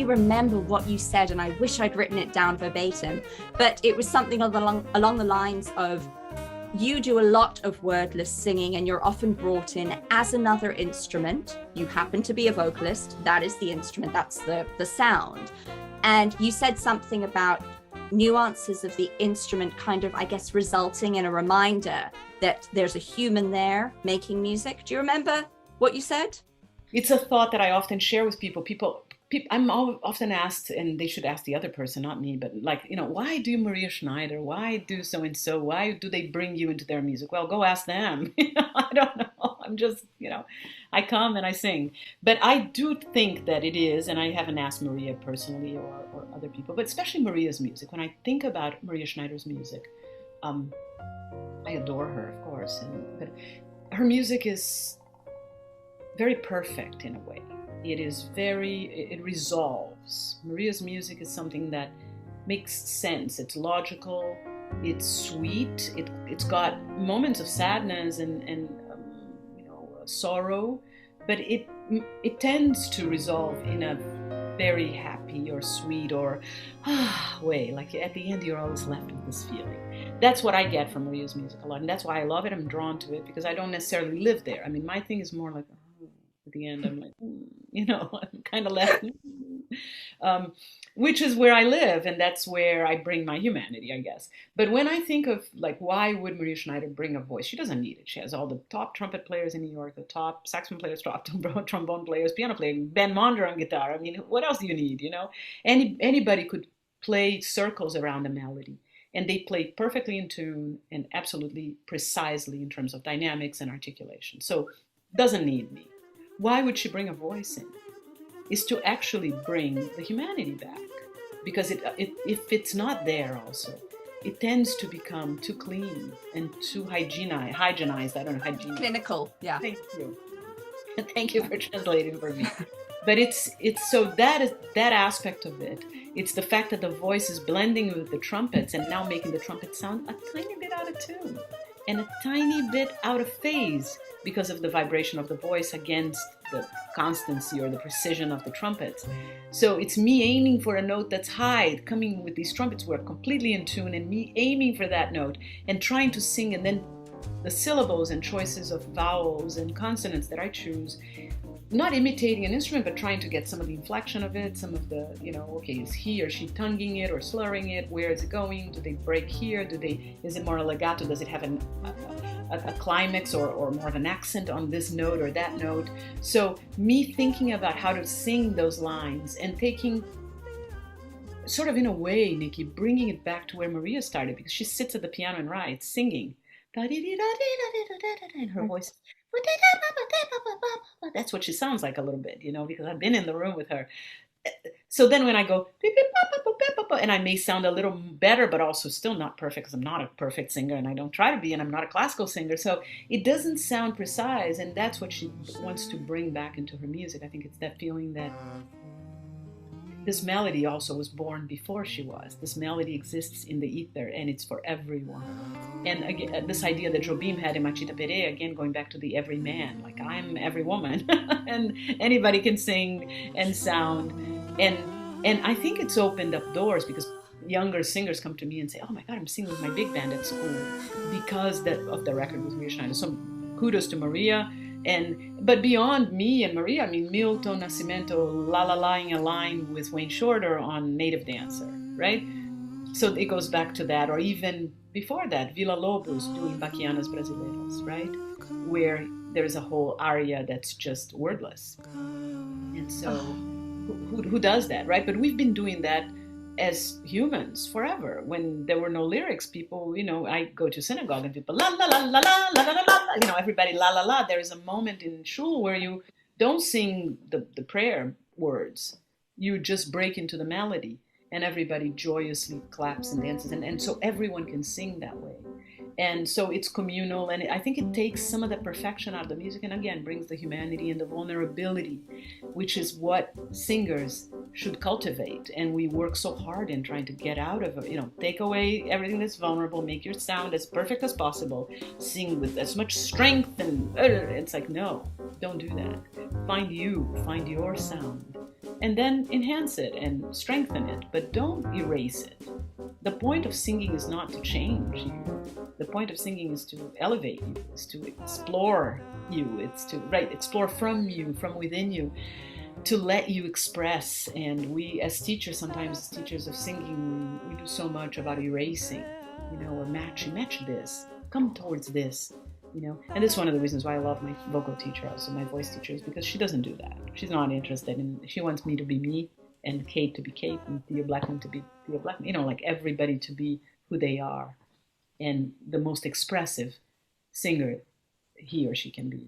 Remember what you said, and I wish I'd written it down verbatim, but it was something along the lines of, you do a lot of wordless singing and you're often brought in as another instrument. You happen to be a vocalist, that is the instrument, that's the sound. And you said something about nuances of the instrument kind of, I guess, resulting in a reminder that there's a human there making music. Do you remember what you said? It's a thought that I often share with people. I'm often asked, and they should ask the other person, not me, but like, why do Maria Schneider? Why do so-and-so? Why do they bring you into their music? Well, go ask them. I don't know. I'm just, I come and I sing. But I do think that it is, and I haven't asked Maria personally or other people, but especially Maria's music. When I think about Maria Schneider's music, I adore her, of course. But her music is very perfect in a way. It resolves. Maria's music is something that makes sense. It's logical, it's sweet, it's got moments of sadness and sorrow, but it tends to resolve in a very happy or sweet or way. Like at the end, you're always left with this feeling. That's what I get from Maria's music a lot, and that's why I love it. I'm drawn to it because I don't necessarily live there. I mean, my thing is more like, at the end, I'm like, I'm kind of left, which is where I live, and that's where I bring my humanity, I guess. But when I think of, like, why would Maria Schneider bring a voice? She doesn't need it. She has all the top trumpet players in New York, the top saxophone players, top trombone players, piano players, Ben Monder on guitar. I mean, what else do you need, Anybody could play circles around a melody, and they play perfectly in tune and absolutely precisely in terms of dynamics and articulation. So, doesn't need me. Why would she bring a voice in? Is to actually bring the humanity back. Because if it's not there also, it tends to become too clean and too hygienized. I don't know, hygiene. Clinical, yeah. Thank you. Thank you for translating for me. But it's so that is that aspect of it. It's the fact that the voice is blending with the trumpets and now making the trumpet sound a tiny bit out of tune and a tiny bit out of phase, because of the vibration of the voice against the constancy or the precision of the trumpets. So it's me aiming for a note that's high, coming with these trumpets who are completely in tune, and me aiming for that note and trying to sing, and then the syllables and choices of vowels and consonants that I choose, not imitating an instrument, but trying to get some of the inflection of it, some of the, okay, is he or she tonguing it or slurring it? Where is it going? Do they break here? Is it more legato? Does it have a climax or more of an accent on this note or that note? So me thinking about how to sing those lines and taking, sort of in a way, Nicky, bringing it back to where Maria started, because she sits at the piano and writes, singing. And her voice, that's what she sounds like a little bit, because I've been in the room with her. So then when I go, and I may sound a little better, but also still not perfect, because I'm not a perfect singer, and I don't try to be, and I'm not a classical singer, so it doesn't sound precise, and that's what she wants to bring back into her music. I think it's that feeling that this melody also was born before she was. This melody exists in the ether, and it's for everyone. And again, this idea that Jobim had in Machita Pere, again, going back to the every man, like I'm every woman, and anybody can sing and sound. And I think it's opened up doors, because younger singers come to me and say, oh my God, I'm singing with my big band at school because of the record with Maria Schneider. So kudos to Maria. But beyond me and Maria, I mean, Milton Nascimento la-la-laing a line with Wayne Shorter on Native Dancer, right? So it goes back to that, or even before that, Villa Lobos doing Baquianas Brasileiras, right? Where there's a whole aria that's just wordless. And so who does that, right? But we've been doing that as humans forever. When there were no lyrics, people, I go to synagogue and people la la la la la la la la, everybody la la la. There is a moment in shul where you don't sing the prayer words, you just break into the melody, and everybody joyously claps and dances, and so everyone can sing that way. And so it's communal, and I think it takes some of the perfection out of the music, and again brings the humanity and the vulnerability, which is what singers should cultivate. And we work so hard in trying to get out of it, take away everything that's vulnerable, make your sound as perfect as possible, sing with as much strength, and it's like, no, don't do that. Find your sound, and then enhance it and strengthen it, but don't erase it. The point of singing is not to change you. The point of singing is to elevate you, is to explore you, it's to explore from you, from within you, to let you express. And we as teachers, sometimes as teachers of singing, we do so much about erasing, or match this, come towards this, and this is one of the reasons why I love my vocal teacher, also my voice teacher, is because she doesn't do that. She's not interested in, she wants me to be me, and Kate to be Kate, and Thea Blackman to be Thea Blackman, like everybody to be who they are, and the most expressive singer he or she can be.